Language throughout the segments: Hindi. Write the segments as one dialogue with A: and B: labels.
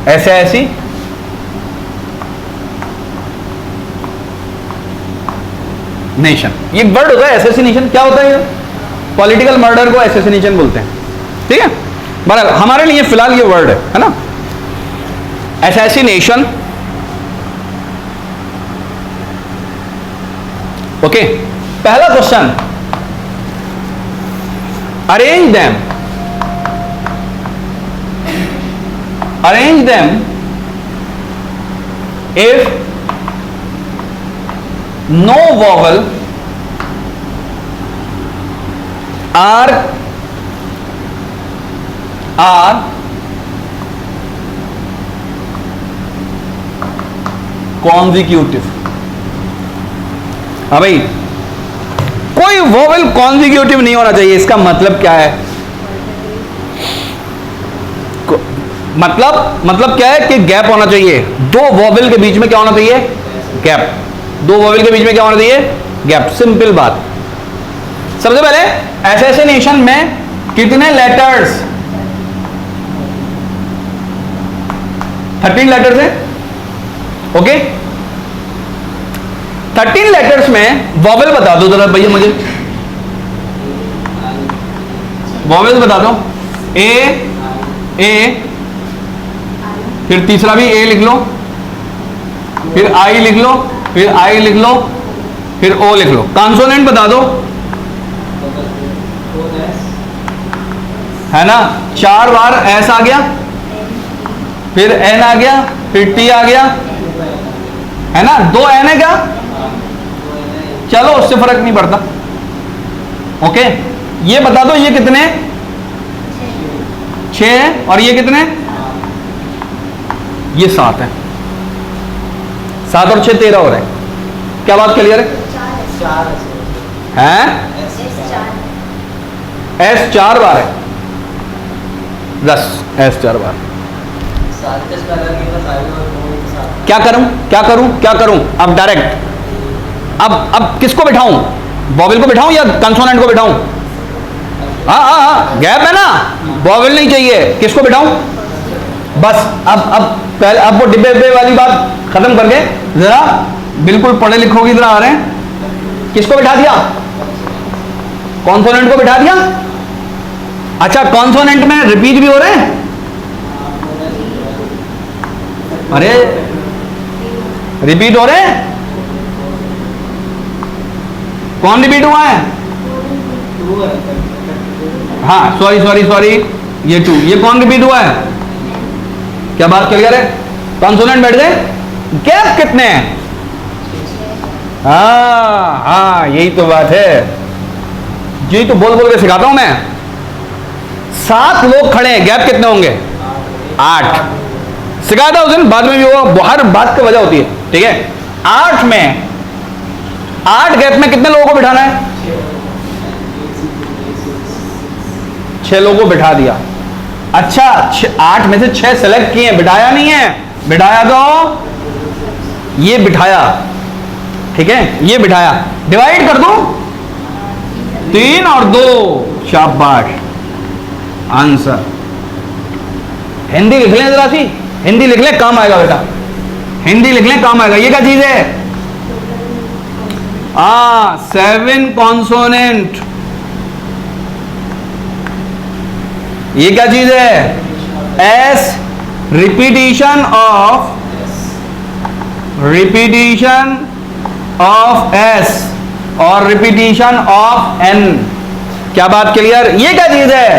A: एसेसिनेशन, ये वर्ड होता है एसेसिनेशन। क्या होता है ये? पॉलिटिकल मर्डर को एसेसिनेशन बोलते हैं, ठीक है। बराबर, हमारे लिए फिलहाल ये वर्ड है ना, एसेसिनेशन। ओके, पहला question, arrange them if no vowel are consecutive। हाँ भाई, कोई वोवेल कॉन्जिक्यूटिव नहीं होना चाहिए, इसका मतलब क्या है? मतलब क्या है कि गैप होना चाहिए, दो वोवेल के बीच में क्या होना चाहिए? गैप। दो वोवेल के बीच में क्या होना चाहिए? गैप। सिंपल बात। सबसे पहले एसेसिनेशन में कितने लेटर्स? 13 लेटर्स है। ओके, 13 लेटर्स में वोवेल बता दो जरा भैया मुझे, वोवेल बता दो। ए, फिर तीसरा भी ए लिख लो, फिर आई लिख लो, फिर आई लिख लो, फिर ओ लिख लो। कॉन्सोनेंट बता दो, है ना, 4 बार एस आ गया, फिर एन आ गया, फिर टी आ गया, है ना, 2 एन है क्या? चलो उससे फर्क नहीं पड़ता। ओके, ये बता दो ये कितने? 6, और ये कितने? ये 7 है। 7 और 6 13 हो रहे हैं। क्या बात क्लियर है? एस 4 बार है, 10 एस 4 बार। क्या करूं? अब डायरेक्ट, अब किसको बिठाऊं? वोवेल को बिठाऊं या कंसोनेंट को बिठाऊं? हाँ, गैप है ना, वोवेल नहीं चाहिए, किसको बिठाऊं? बस अब वो डिब्बे वाली बात खत्म करके जरा बिल्कुल पढ़े लिखों की तरह आ रहे हैं। किसको बिठा दिया? कॉन्सोनेंट को बिठा दिया। अच्छा, कॉन्सोनेंट में रिपीट भी हो रहे हैं? अरे रिपीट हो रहे हैं? कौन रिपीट हुआ है? हाँ, सॉरी, ये 2, ये कौन रिपीट हुआ है? क्या बात क्लियर है? कॉन्सोनेंट बैठ गए, गैप कितने हैं? हाँ, यही तो बात है, यही तो बोल के सिखाता हूं मैं। 7 लोग खड़े हैं, गैप कितने होंगे? 8। सिखाता उस दिन, बाद में भी वो हर बात की वजह होती है, ठीक है। 8 में 8 गैप में कितने लोगों को बिठाना है? 6 लोगों को बिठा दिया। अच्छा, 8 में से 6 सेलेक्ट किए, बिठाया नहीं है? बिठाया तो ये बिठाया, ठीक है, ये बिठाया। डिवाइड कर दो, 3 और 2, शाबाश, आंसर। हिंदी लिख लें जरा सी, हिंदी लिख लें, काम आएगा बेटा, हिंदी लिख लें, काम आएगा। ये क्या चीज है? 7 कॉन्सोनेंट। ये क्या चीज है? एस, रिपीटिशन ऑफ एस और रिपीटिशन ऑफ एन। क्या बात क्लियर? ये क्या चीज है?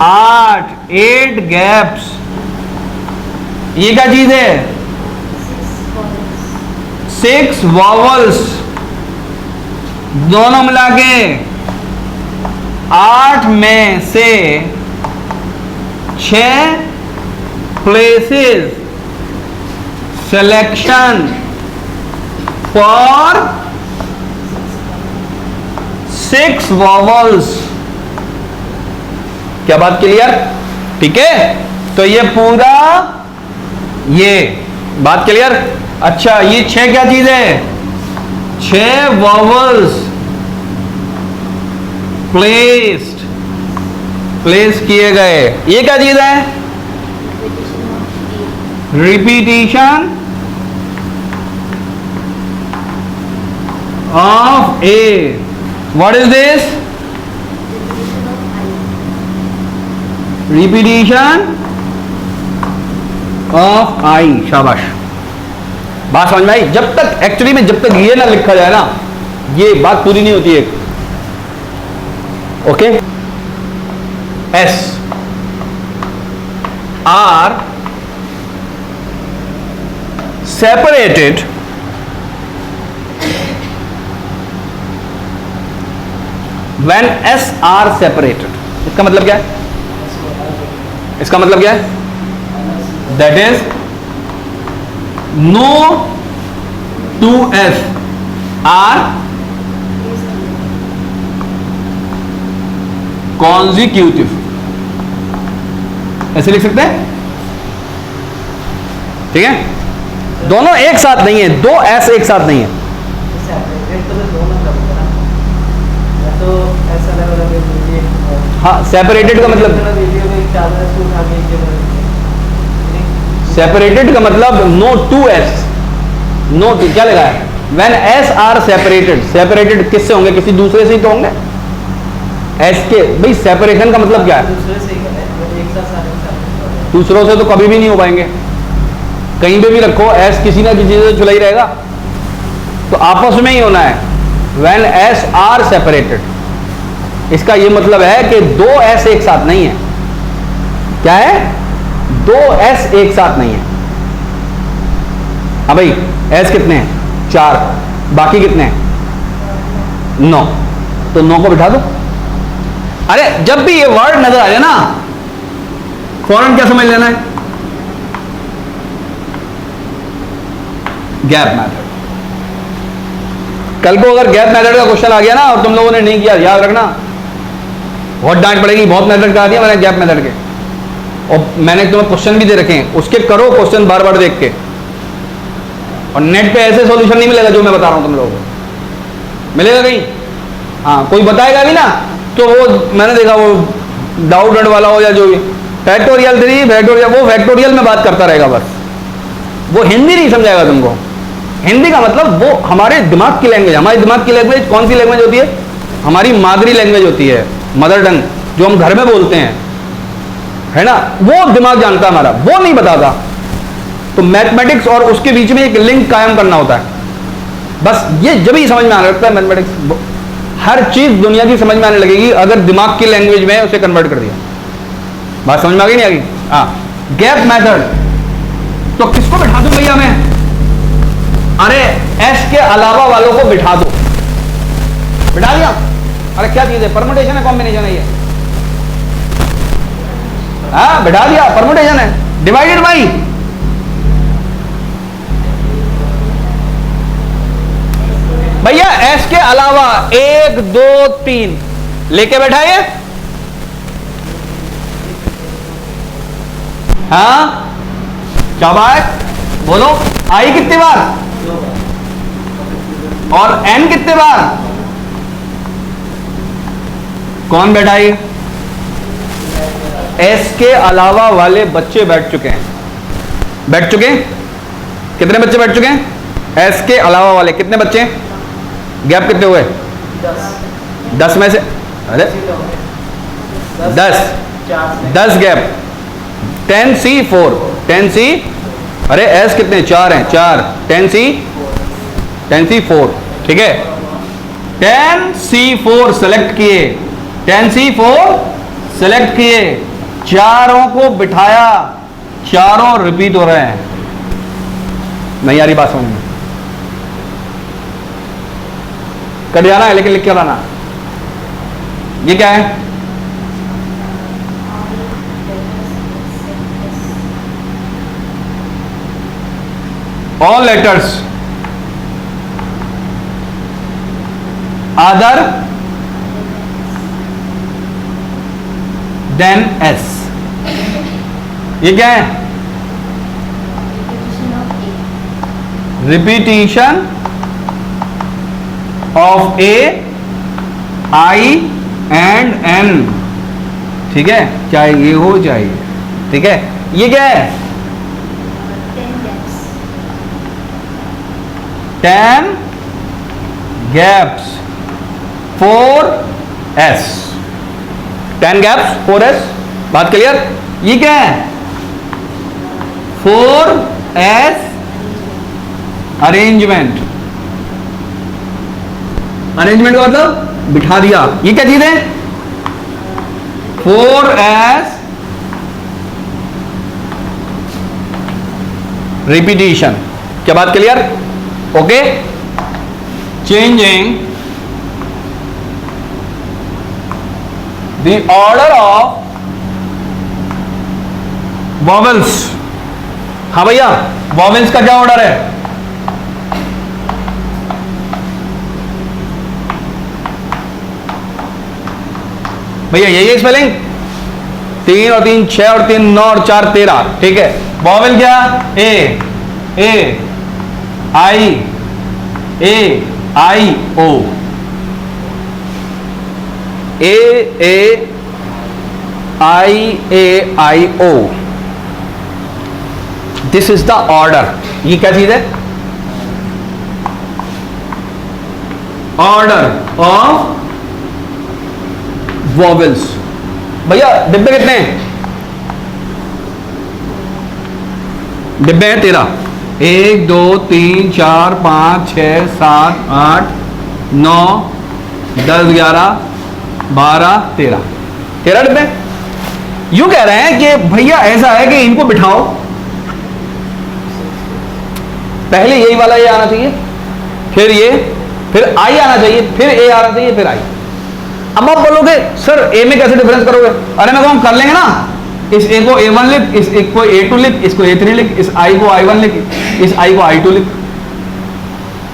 A: 8 गैप्स। ये क्या चीज है? 6 वॉवल्स, दोनों मिला के 8 में से 6 प्लेसेस सिलेक्शन फॉर 6 वॉवल्स। क्या बात क्लियर? ठीक है, तो ये पूरा, ये बात क्लियर। अच्छा, ये 6 क्या चीज है? 6 वॉवल्स प्लेस किए गए। ये क्या चीज है? Repetition of A, what is this? Repetition of I. शाबाश, बात समझ में आई? जब तक एक्चुअली में जब तक ये ना लिखा जाए ना, ये बात पूरी नहीं होती है। Okay, S are separated when S are separated. इसका मतलब क्या है? इसका मतलब क्या है? That is no two S are consecutive. ऐसे लिख सकते हैं, ठीक है? दोनों एक साथ नहीं है, दो एस एक साथ नहीं है। हाँ, सेपरेटेड का मतलब, सेपरेटेड का मतलब no two S, no two क्या लगा है? When S are separated, separated किससे होंगे? किसी दूसरे से ही तो होंगे। एस के भाई सेपरेशन का मतलब क्या है? दूसरों से तो कभी भी नहीं हो पाएंगे। कहीं पे भी रखो एस, किसी ना किसी से चला ही रहेगा, तो आपस में ही होना है। व्हेन एस आर सेपरेटेड, इसका ये मतलब है कि दो एस एक साथ नहीं है। क्या है? दो एस एक साथ नहीं है। हाँ भाई, एस कितने हैं? 4, बाकी कितने हैं? 9। तो 9 को बिठा दो। अरे जब भी ये वर्ड नजर आ जाए ना, फौरन क्या समझ लेना है? Gap method. कल को अगर गैप मेथड का क्वेश्चन आ गया ना और तुम लोगों ने नहीं किया, याद रखना बहुत डांट पड़ेगी। बहुत मेथड करा दिया मैंने गैप मेथड के, और मैंने तुम्हें क्वेश्चन भी दे रखे हैं, उसके करो क्वेश्चन बार बार देख के। और नेट पे ऐसे सॉल्यूशन नहीं मिलेगा जो मैं बता रहा हूं तुम लोगों को। मिलेगा कहीं? हाँ, कोई बताएगा भी ना तो वो मैंने देखा, वो डाउट वाला हो या जो भी फैक्टोरियल 3 फैक्टोरियल, वो फैक्टोरियल में बात करता रहेगा बस। वो हिंदी नहीं समझाएगा तुमको। हिंदी का मतलब वो हमारे दिमाग की लैंग्वेज। हमारी दिमाग की लैंग्वेज कौन सी लैंग्वेज होती है? हमारी मादरी लैंग्वेज होती है, मदर टंग, जो हम घर में बोलते हैं, है ना? वो दिमाग जानता है हमारा, वो नहीं बताता। तो मैथमेटिक्स और उसके बीच में एक लिंक कायम करना होता है। बस ये जब ही समझ में आने लगता है मैथमेटिक्स, हर चीज दुनिया की समझ में आने लगेगी अगर दिमाग की लैंग्वेज में उसे कन्वर्ट कर दिया। बात समझ में आ गई? नहीं आ गई? हाँ, गैप मेथड। तो किसको बिठा दूं भैया मैं? अरे एस के अलावा वालों को बिठा दो। बिठा दिया? अरे क्या चीज है? परमुटेशन है, कॉम्बिनेशन है ये? हाँ, बिठा दिया, परमुटेशन है, डिवाइडेड बाई। भैया एस के अलावा 1 2 3 लेके बैठाइए। हाँ, क्या बात? बोलो, आई कितनी बार और एन कितने बार? कौन बैठाई? एस के अलावा वाले बच्चे बैठ चुके हैं। बैठ चुके हैं? कितने बच्चे बैठ चुके हैं? एस के अलावा वाले कितने बच्चे? गैप कितने हुए? 10 में से, अरे 10 गैप, 10C4, 10C, अरे एस कितने? 4 हैं, 4, 10C4, ठीक है? 10C4 सेलेक्ट किए, 10C4 सेलेक्ट किए, चारों को बिठाया, चारों रिपीट हो रहे हैं। नहीं आ रही बात समझ में? कट जाना है लेकिन लिख के लाना। ये क्या है? All letters other than S. ये क्या है? Repetition of A, I and N, ठीक है? चाहे ये हो चाहे, ठीक है? ये क्या है? 10 गैप्स 4s, 10 गैप्स 4s। बात क्लियर? ये क्या है? 4s arrangement. अरेंजमेंट का मतलब बिठा दिया। ये क्या चीज है? 4s repetition. क्या बात clear? Okay. Changing the order of vowels. हाँ भैया, वॉवेल्स का क्या ऑर्डर है? भैया यही है स्पेलिंग। 3 और 3 6 और 3 9 और 4 13। ठीक है। वॉवेल क्या? A I O, A I O. This is the order. ये क्या चीज है? Order of vowels. भैया डिब्बे कितने हैं? डिब्बे हैं 13। 1 2 3 4 5 6 7 8 9 10 11 12 13 डिब्बे। यूं कह रहे हैं कि भैया ऐसा है कि इनको बिठाओ, पहले यही वाला ये आना चाहिए, फिर ये, फिर आई आना चाहिए, फिर ए आना चाहिए, फिर आई। अब आप बोलोगे सर ए में कैसे डिफरेंस करोगे? अरे मैं कहूँ कर लेंगे ना, इस ए को A1 लिख, इस एक को A2 लिख, इसको A3 लिख, इस I को I1 लिख, इस I को I2 लिख।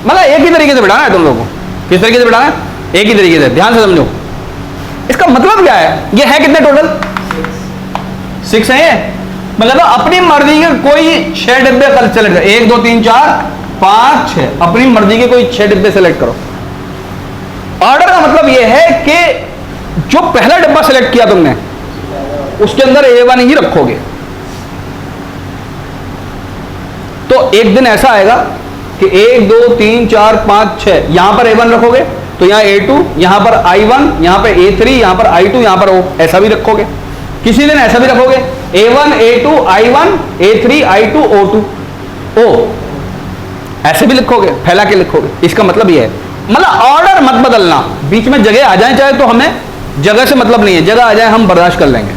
A: मतलब एक ही तरीके से बिठाना है तुम लोगों को। किस तरीके से बिठाना है? एक ही तरीके से। ध्यान से समझो। इसका मतलब क्या है? ये है कितने टोटल? 6 है ये। मतलब अपनी मर्जी के कोई 6 डिब्बे सेलेक्ट करो। 1 2 3 4 5 6, अपनी मर्जी के कोई 6 डिब्बे सेलेक्ट करो। ऑर्डर का मतलब यह है कि जो पहला डिब्बा सेलेक्ट किया तुमने उसके अंदर A1 ही रखोगे। तो एक दिन ऐसा आएगा कि 1 2 3 4 5 6 यहां पर A1 रखोगे, तो यहां A2, यहां पर I1, यहां पर A3, यहां पर I2, यहां पर O, ऐसा भी रखोगे। किसी दिन ऐसा भी रखोगे A1 A2 I1 A3 I2 O2 O, ऐसे भी लिखोगे, फैला के लिखोगे। इसका मतलब यह है, मतलब ऑर्डर मत बदलना। बीच में जगह आ जाए चाहे तो हमें जगह से मतलब नहीं है, जगह आ जाए हम बर्दाश्त कर लेंगे।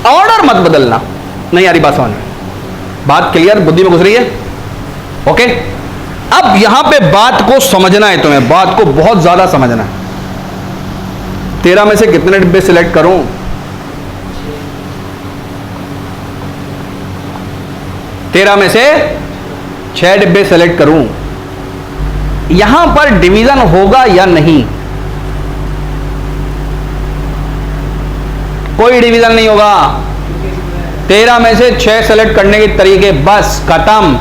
A: ऑर्डर मत बदलना। नहीं आ रही बात समझ में? बात क्लियर? बुद्धि में घुस रही है? ओके। अब यहां पे बात को समझना है तुम्हें, बात को बहुत ज्यादा समझना है। 13 में से कितने डिब्बे सिलेक्ट करूं? तेरह में से 6 डिब्बे सेलेक्ट करूं। यहां पर डिवीजन होगा या नहीं? कोई डिवीजन नहीं होगा। 13 में से 6 सेलेक्ट करने के तरीके, बस खत्म।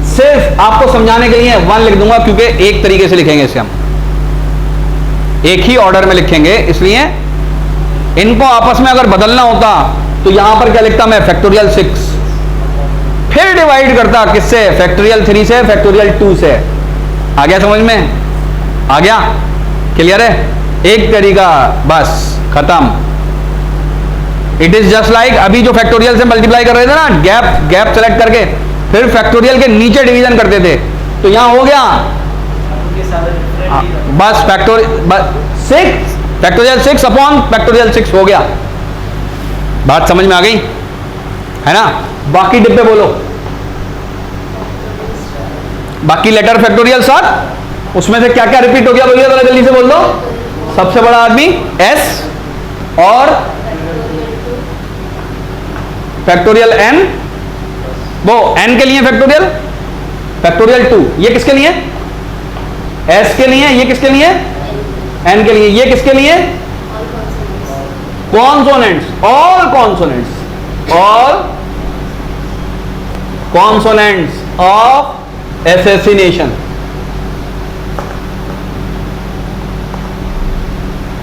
A: सिर्फ आपको समझाने के लिए 1 लिख दूंगा, क्योंकि एक तरीके से लिखेंगे इसे हम, एक ही ऑर्डर में लिखेंगे। इसलिए इनको आपस में अगर बदलना होता तो यहां पर क्या लिखता मैं? फैक्टोरियल 6। फिर डिवाइड करता किससे? फैक्टोरियल 3 से, फैक्टोरियल 2 से। आ गया समझ में? आ गया? क्लियर है? एक तरीका, बस खत्म। इट इज जस्ट लाइक अभी जो फैक्टोरियल से मल्टीप्लाई कर रहे थे ना, गैप सेलेक्ट करके फिर फैक्टोरियल के नीचे डिवीजन करते थे, तो यहां हो गया बस फैक्टोरियल 6 अपॉन फैक्टोरियल 6 हो गया। बात समझ में आ गई है ना? बाकी डिब्बे बोलो, बाकी लेटर फैक्टोरियल 7, उसमें से क्या क्या रिपीट हो गया बोलिए जरा जल्दी से बोल दो। सबसे बड़ा आदमी S और फैक्टोरियल n, वो n के लिए फैक्टोरियल 2, ये किसके लिए? S के लिए। ये किसके लिए? n के लिए। ये किसके लिए? Consonants, all consonants of assassination.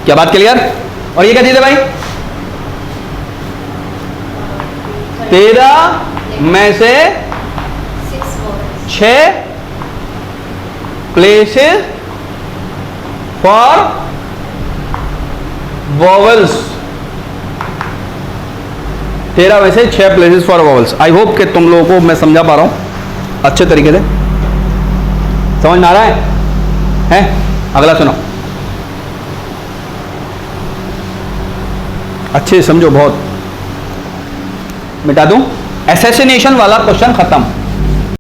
A: क्या बात क्लियर? और ये क्या चीज है भाई? 13 में से 6 प्लेसेस फॉर वॉवल्स, 13 में से 6 places for vowels. I hope कि तुम लोगों को मैं समझा पा रहा हूं अच्छे तरीके से, समझ में आ रहा है? अगला सुनो, अच्छे से समझो, बहुत मिटा दूं। एसेसिनेशन वाला क्वेश्चन खत्म।